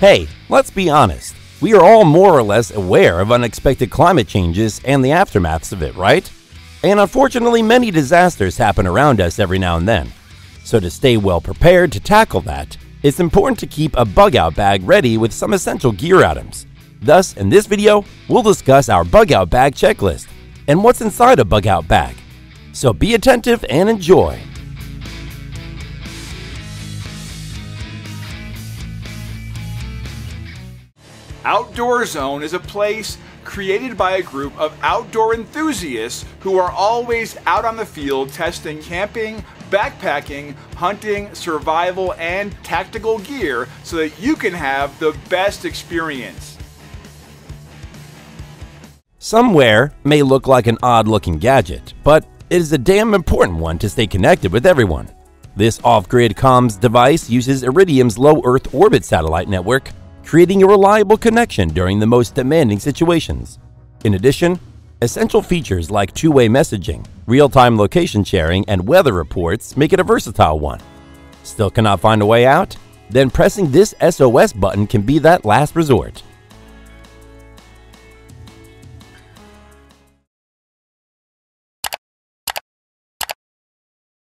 Hey, let's be honest. We are all more or less aware of unexpected climate changes and the aftermaths of it, right? And unfortunately, many disasters happen around us every now and then. So to stay well prepared to tackle that, it's important to keep a bug-out bag ready with some essential gear items. Thus, in this video, we'll discuss our bug-out bag checklist and what's inside a bug-out bag. So be attentive and enjoy. Outdoor Zone is a place created by a group of outdoor enthusiasts who are always out on the field testing camping, backpacking, hunting, survival, and tactical gear so that you can have the best experience. Somewhere may look like an odd-looking gadget, but it is a damn important one to stay connected with everyone. This off-grid comms device uses Iridium's low Earth orbit satellite network, creating a reliable connection during the most demanding situations. In addition, essential features like two-way messaging, real-time location sharing, and weather reports make it a versatile one. Still cannot find a way out? Then pressing this SOS button can be that last resort.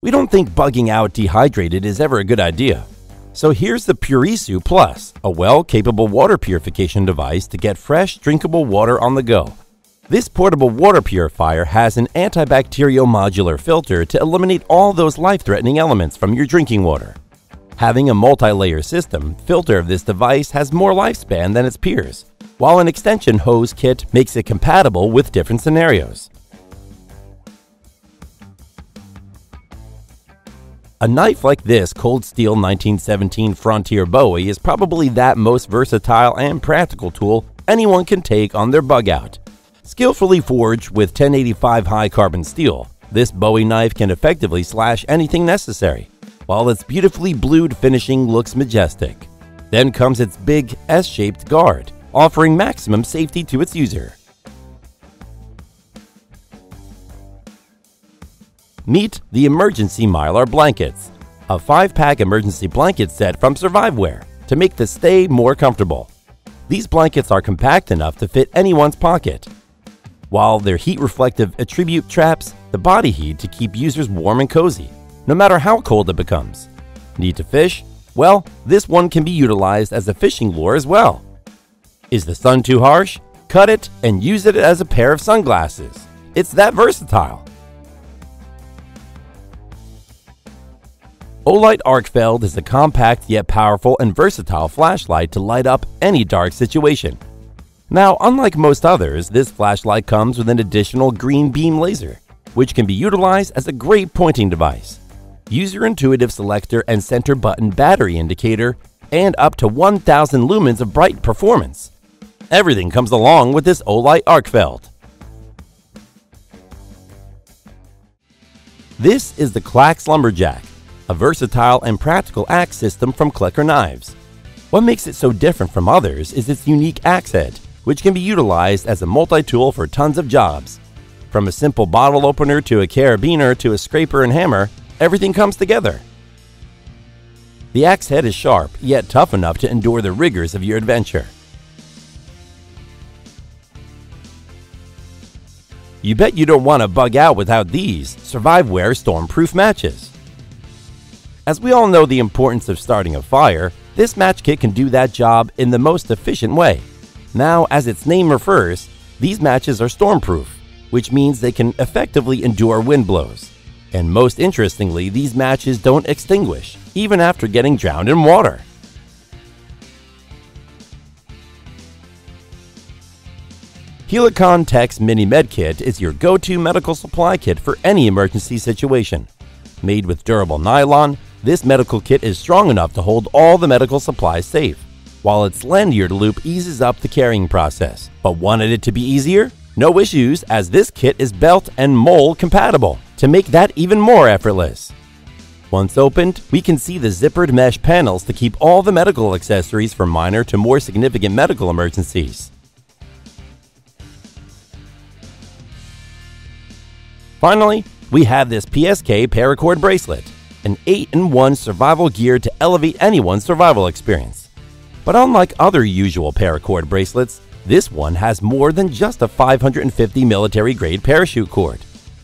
We don't think bugging out dehydrated is ever a good idea. So here's the Purisu Plus, a well-capable water purification device to get fresh, drinkable water on the go. This portable water purifier has an antibacterial modular filter to eliminate all those life-threatening elements from your drinking water. Having a multi-layer system filter of this device has more lifespan than its peers, while an extension hose kit makes it compatible with different scenarios. A knife like this cold steel 1917 Frontier Bowie is probably that most versatile and practical tool anyone can take on their bug out. Skillfully forged with 1085 high carbon steel, this Bowie knife can effectively slash anything necessary, while its beautifully blued finishing looks majestic. Then comes its big S-shaped guard, offering maximum safety to its user. Meet the Emergency Mylar Blankets, a 5-pack emergency blanket set from Surviveware to make the stay more comfortable. These blankets are compact enough to fit anyone's pocket, while their heat-reflective attribute traps the body heat to keep users warm and cozy, no matter how cold it becomes. Need to fish? Well, this one can be utilized as a fishing lure as well. Is the sun too harsh? Cut it and use it as a pair of sunglasses. It's that versatile. OLIGHT Arkfeld is a compact yet powerful and versatile flashlight to light up any dark situation. Now, unlike most others, this flashlight comes with an additional green beam laser, which can be utilized as a great pointing device. User-intuitive selector and center button battery indicator, and up to 1000 lumens of bright performance. Everything comes along with this OLIGHT Arkfeld. This is the KLAX Lumberjack, a versatile and practical axe system from Clicker Knives. What makes it so different from others is its unique axe head, which can be utilized as a multi-tool for tons of jobs. From a simple bottle opener to a carabiner to a scraper and hammer, everything comes together. The axe head is sharp, yet tough enough to endure the rigors of your adventure. You bet you don't want to bug out without these Surviveware Stormproof matches. As we all know the importance of starting a fire, this match kit can do that job in the most efficient way. Now, as its name refers, these matches are stormproof, which means they can effectively endure wind blows. And most interestingly, these matches don't extinguish, even after getting drowned in water. Helikon-Tex Mini Med Kit is your go-to medical supply kit for any emergency situation. Made with durable nylon, this medical kit is strong enough to hold all the medical supplies safe, while its lanyard loop eases up the carrying process. But wanted it to be easier? No issues, as this kit is belt and mole compatible to make that even more effortless. Once opened, we can see the zippered mesh panels to keep all the medical accessories from minor to more significant medical emergencies. Finally, we have this PSK paracord bracelet, an 8-in-1 survival gear to elevate anyone's survival experience. But unlike other usual paracord bracelets, this one has more than just a 550 military-grade parachute cord.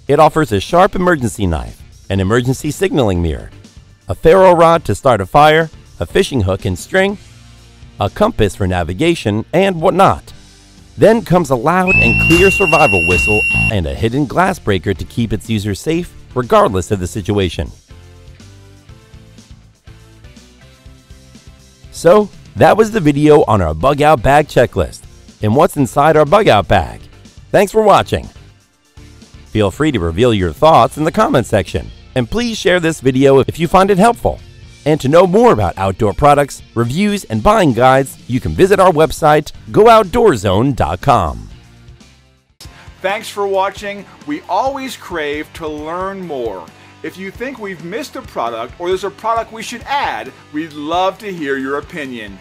It offers a sharp emergency knife, an emergency signaling mirror, a ferro rod to start a fire, a fishing hook and string, a compass for navigation, and whatnot. Then comes a loud and clear survival whistle and a hidden glass breaker to keep its user safe regardless of the situation. So, that was the video on our bug out bag checklist and what's inside our bug out bag. Thanks for watching. Feel free to reveal your thoughts in the comment section, and please share this video if you find it helpful. And to know more about outdoor products, reviews, and buying guides, you can visit our website, GoOutdoorZone.com. Thanks for watching. We always crave to learn more. If you think we've missed a product or there's a product we should add, we'd love to hear your opinion.